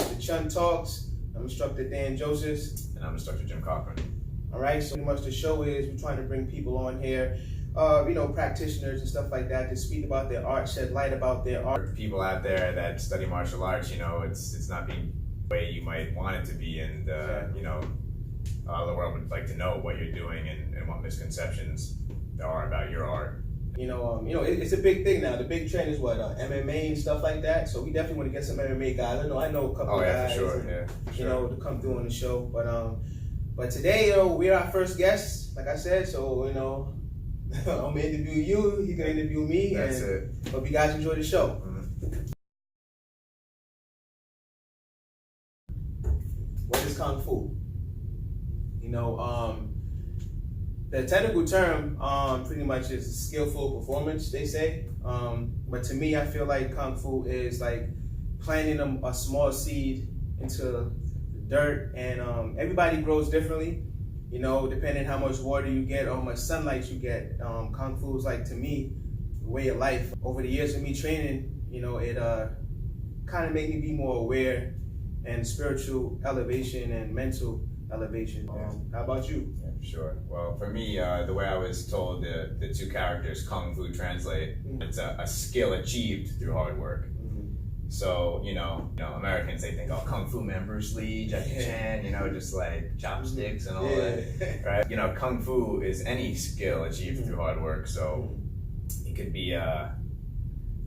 to Chun Talks. I'm Instructor Dan Joseph. And I'm Instructor Jim Cochran. All right, so pretty much the show is we're trying to bring people on here, practitioners and stuff like that, to speak about their art, shed light about their art. People out there that study martial arts, it's not being the way you might want it to be, and the world would like to know what you're doing and what misconceptions there are about your art. It's a big thing now. The big trend is MMA and stuff like that. So we definitely want to get some MMA guys. I know a couple guys. For sure. To come through on the show. But today, we're our first guest, like I said. So I'm gonna interview you. He's gonna interview me. That's it. Hope you guys enjoy the show. What is Kung Fu? The technical term pretty much is skillful performance, they say. But to me, I feel like Kung Fu is like planting a small seed into the dirt, and everybody grows differently, depending how much water you get or how much sunlight you get. Kung Fu is like, to me, a way of life. Over the years of me training, it kind of made me be more aware and spiritual elevation and mental elevation. How about you? Yeah, for sure. Well, for me, the way I was told, the two characters Kung Fu translate, it's a skill achieved through hard work. So, Americans, they think, Kung Fu man, Bruce Lee, Jackie Chan, just like chopsticks and all that, right? Kung Fu is any skill achieved through hard work. So it could be a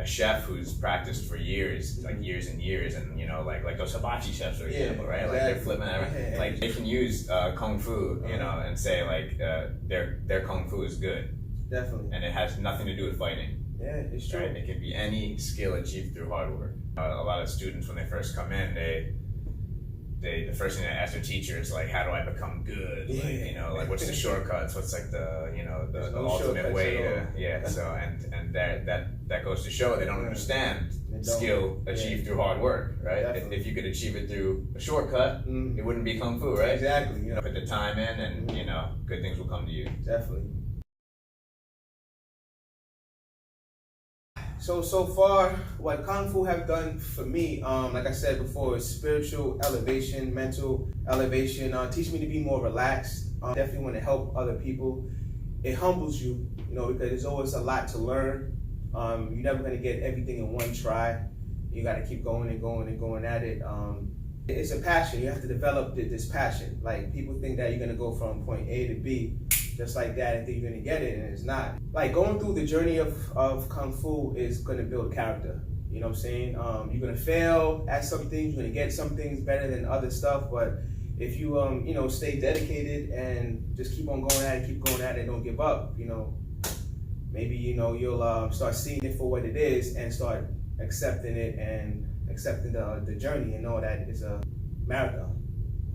chef who's practiced for years, like years and years, and like those hibachi chefs, for example, right? Exactly. Like they're flipping everything. Like they can use Kung Fu, and say like their Kung Fu is good. Definitely. And it has nothing to do with fighting. Yeah, it's true. Right? It can be any skill achieved through hard work. A lot of students, when they first come in, the first thing they ask their teacher is like, how do I become good? Like, what's the shortcuts? What's like the ultimate way to, so and that goes to show they don't understand skill achieved through hard work, right? If you could achieve it through a shortcut, it wouldn't be Kung Fu, right? Exactly. Put the time in, and good things will come to you. Definitely. So far, what Kung Fu have done for me, like I said before, is spiritual elevation, mental elevation, teach me to be more relaxed. Definitely want to help other people. It humbles you, because there's always a lot to learn. You're never going to get everything in one try. You got to keep going and going and going at it. It's a passion. You have to develop this passion. Like, people think that you're going to go from point A to B just like that and think you're going to get it, and it's not. Like, going through the journey of Kung Fu is going to build character. You know what I'm saying? You're going to fail at some things. You're going to get some things better than other stuff. But if you, stay dedicated and just keep on going at it, don't give up, maybe, you'll start seeing it for what it is and start accepting it and accepting the journey and know that it's a marathon.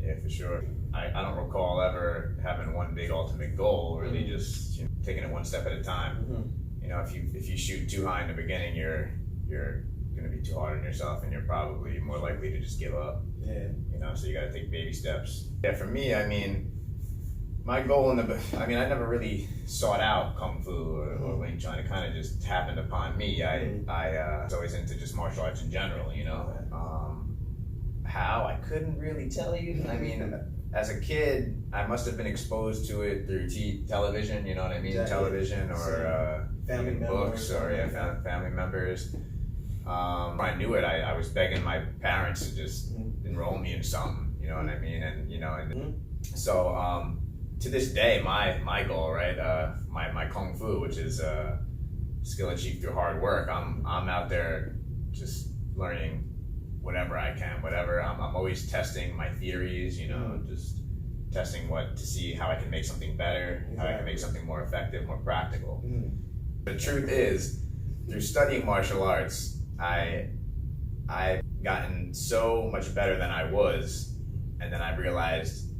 Yeah, for sure. I don't recall ever having one big ultimate goal, really just taking it one step at a time. If you shoot too high in the beginning, you're going to be too hard on yourself, and you're probably more likely to just give up. So you got to take baby steps. Yeah, for me, my goal I never really sought out Kung Fu or Wing Chun. It kind of just happened upon me. I was always into just martial arts in general, How? I couldn't really tell you. As a kid, I must have been exposed to it through television, you know what I mean? Exactly. Television or family books or family members. When I knew it, I was begging my parents to just enroll me in something, you know what I mean? And so to this day, my goal, right? My Kung Fu, which is skill achieved through hard work. I'm out there just learning whatever I can, whatever. I'm always testing my theories, just testing to see how I can make something better, how I can make something more effective, more practical. The truth is, through studying martial arts, I've gotten so much better than I was, and then I realized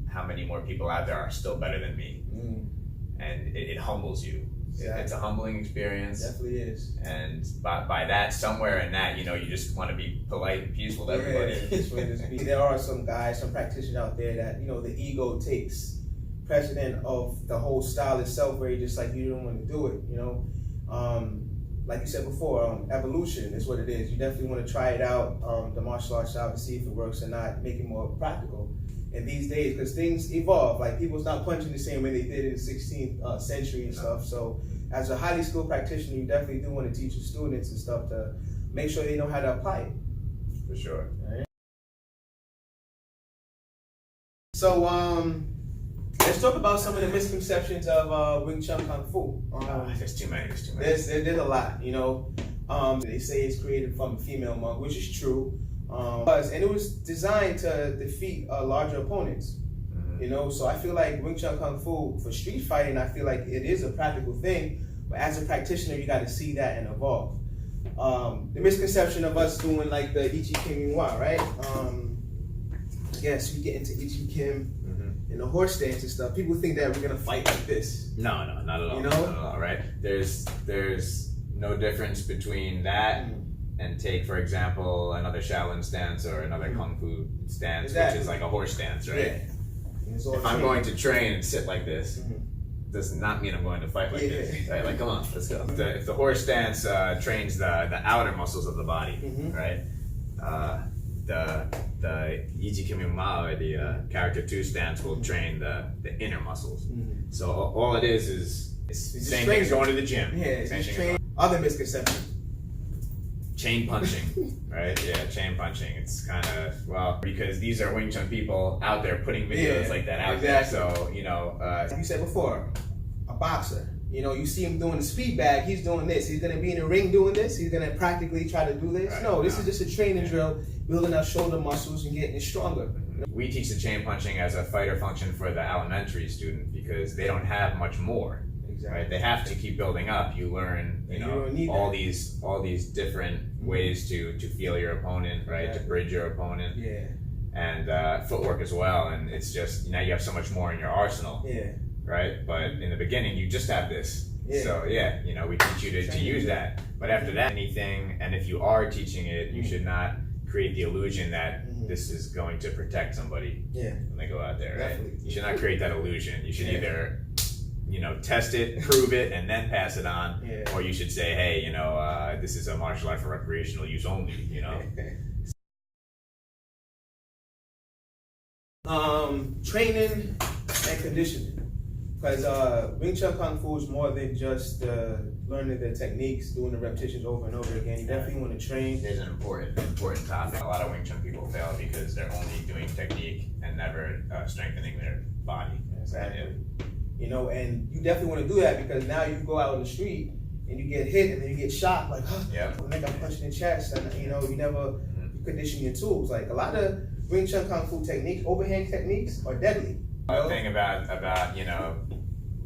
how many more people out there are still better than me. And it humbles you. Exactly. It's a humbling experience. It definitely is. And by that, somewhere in that, you just want to be polite and peaceful to everybody. There are some practitioners out there that, the ego takes precedent of the whole style itself, where you're just like, you don't want to do it, like you said before, evolution is what it is. You definitely want to try it out, the martial arts out, to see if it works or not, make it more practical. And these days, because things evolve, like people stop punching the same way they did in the 16th century and stuff. So as a highly skilled practitioner, you definitely do want to teach your students and stuff to make sure they know how to apply it. For sure. Right. So let's talk about some of the misconceptions of Wing Chun Kung Fu. There's too many. There's a lot, you know. They say it's created from a female monk, which is true. And it was designed to defeat larger opponents. You know, so I feel like Wing Chun Kung Fu for street fighting, I feel like it is a practical thing, but as a practitioner, you got to see that and evolve. The misconception of us doing like the Ichi Kim Wa, right? I guess we get into Ichi Kim and the horse stance and stuff. People think that we're gonna fight like this. No, not at all. You know? Not at all, right? There's no difference between that and take, for example, another Shaolin stance or another Kung Fu stance, which is like a horse stance, right? Yeah. If I'm going to train and sit like this, does not mean I'm going to fight like this. Right? Like, come on, let's go. If the horse stance trains the outer muscles of the body, right? The Ichi Kimi Ma, or the character 2 stance, will train the inner muscles. So all it is same thing as going to the gym. Yeah, it's train. Other misconceptions. Chain punching, right? Yeah, chain punching. It's kind of, well, because these are Wing Chun people out there putting videos like that out there. So, you know. Like you said before, a boxer. You know, you see him doing the speed bag, he's doing this. He's going to be in the ring doing this. He's going to practically try to do this. Right. No, this is just a training drill, building up shoulder muscles and getting stronger. We teach the chain punching as a fighter function for the elementary student because they don't have much more. Right? They have to keep building up. You learn, you know, all these different ways to feel your opponent, right? To bridge your opponent. Yeah. And footwork as well. And it's just, now you have so much more in your arsenal. Yeah. Right? But in the beginning, you just have this. Yeah. So yeah, you know, we teach you to use that. But after that, anything, and if you are teaching it, you should not create the illusion that this is going to protect somebody when they go out there, right? Definitely. You should not create that illusion. You should either, you know, test it, prove it, and then pass it on. Or you should say, hey, you know, this is a martial art for recreational use only, you know. Training and conditioning. Because Wing Chun Kung Fu is more than just learning the techniques, doing the repetitions over and over again. You definitely want to train. There's an important topic. A lot of Wing Chun people fail because they're only doing technique and never strengthening their body. Exactly. You know, and you definitely want to do that because now you go out on the street and you get hit and then you get shot, like, I think I'm punching the chest, and you know, you never condition your tools. Like a lot of Wing Chun Kung Fu techniques, overhand techniques, are deadly. The thing about you know,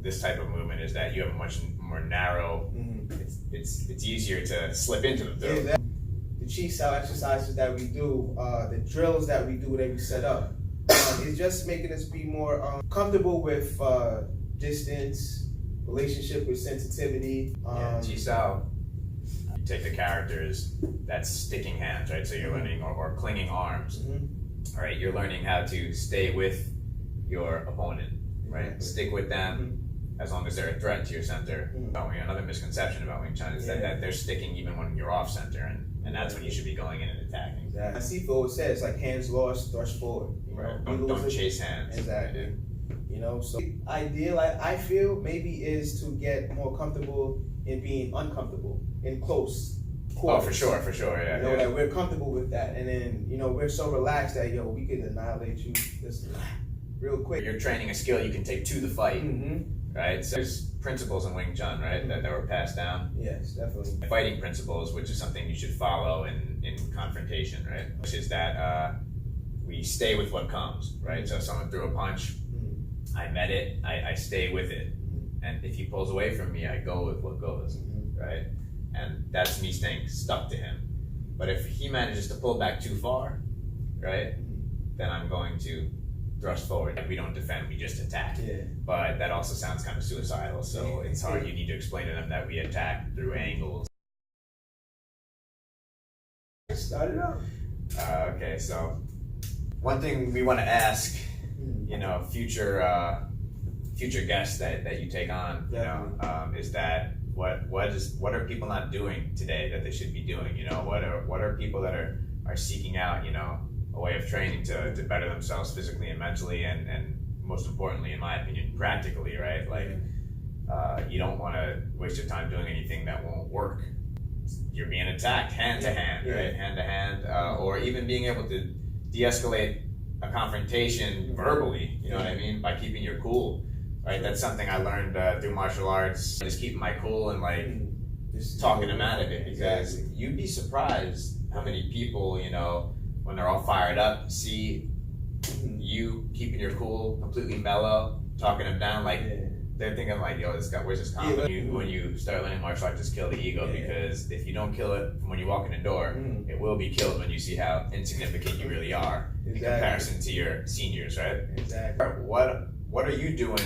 this type of movement is that you have a much more narrow. It's easier to slip into the throw. Yeah, the chi style exercises that we do, the drills that we do, that we set up, it's just making us be more comfortable with distance, relationship with sensitivity. Chi style. You take the characters, that's sticking hands, right? So you're learning, or clinging arms. All right, you're learning how to stay with your opponent, right? Stick with them as long as they're a threat to your center. Another misconception about Wing Chun is that they're sticking even when you're off center, and that's when you should be going in and attacking. Exactly. I see always says like hands lost, thrust forward. You know, don't chase hands. Exactly. You know, so ideal I feel maybe is to get more comfortable in being uncomfortable in close quarters. Oh, for sure, yeah. You know, like we're comfortable with that, and then you know we're so relaxed that we could annihilate you just real quick. You're training a skill you can take to the fight, right? So there's principles in Wing Chun, right, that were passed down. Yes, definitely. Fighting principles, which is something you should follow in confrontation, right? Which is that we stay with what comes, right? So if someone threw a punch, I met it, I stay with it. And if he pulls away from me, I go with what goes, right? And that's me staying stuck to him. But if he manages to pull back too far, right, then I'm going to thrust forward. We don't defend, we just attack. But that also sounds kind of suicidal, so it's hard. You need to explain to them that we attack through angles. Start it out. Okay, so one thing we want to ask, you know, future guests that you take on, you know, is that what are people not doing today that they should be doing? You know, what are people that are seeking out, you know, a way of training to better themselves physically and mentally, and most importantly, in my opinion, practically, right? Like, you don't want to waste your time doing anything that won't work. You're being attacked hand to hand, right? Hand to hand, or even being able to de-escalate a confrontation verbally, you know what I mean? By keeping your cool, right? That's something I learned through martial arts, just keeping my cool and like just talking them out of it, because you'd be surprised how many people, you know, when they're all fired up, see you keeping your cool, completely mellow, talking them down, like they're thinking like, yo, this guy, where's this confidence? When you start learning martial arts, just kill the ego, because if you don't kill it from when you walk in the door, it will be killed when you see how insignificant you really are in comparison to your seniors, right? Exactly. What are you doing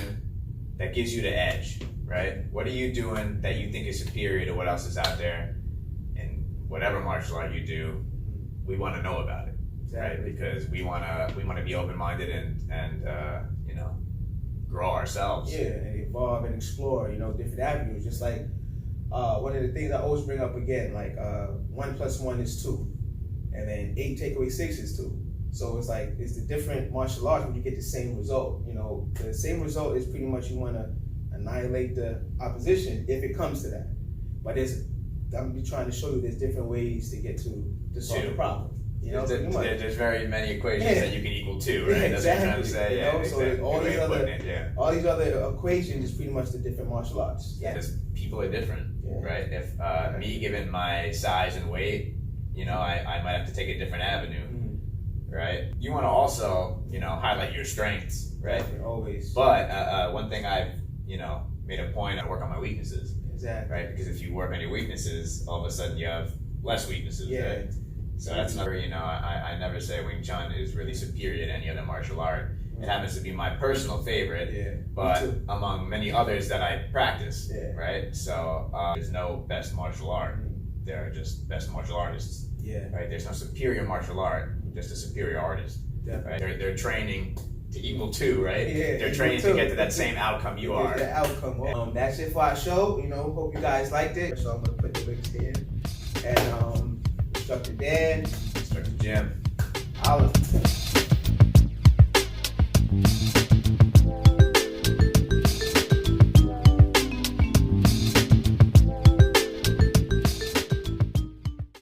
that gives you the edge, right? What are you doing that you think is superior to what else is out there? And whatever martial art you do, we want to know about it, right? Because we want to be open-minded and you know, grow ourselves. Yeah, and evolve and explore, you know, different avenues. Just like one of the things I always bring up again, like 1 + 1 is 2, and then 8 take away 6 is 2. So it's like, it's the different martial arts when you get the same result. You know, the same result is pretty much you want to annihilate the opposition if it comes to that. But I'm trying to show you there's different ways to get to solve the problem. You know, there's very many equations that you can equal to, right? That's what I'm trying to say. You know? So all these other equations is pretty much the different martial arts. Yeah, because people are different, right? If me, given my size and weight, you know, I might have to take a different avenue, right? You want to also, you know, highlight your strengths, right? Always. But one thing I've, you know, made a point to work on my weaknesses. Exactly. Right? Because if you work on your weaknesses, all of a sudden you have less weaknesses, right? So that's another, you know, I never say Wing Chun is really superior to any other martial art. It happens to be my personal favorite, but among many others that I practice, right? So there's no best martial art. There are just best martial artists, right? There's no superior martial art, just a superior artist, right? They're training to equal 2, right? They're training to get to that same outcome you are. The outcome. That's it for our show. You know, hope you guys liked it. So I'm gonna put the links here. And Instructor Dan, Instructor Jim. Olive.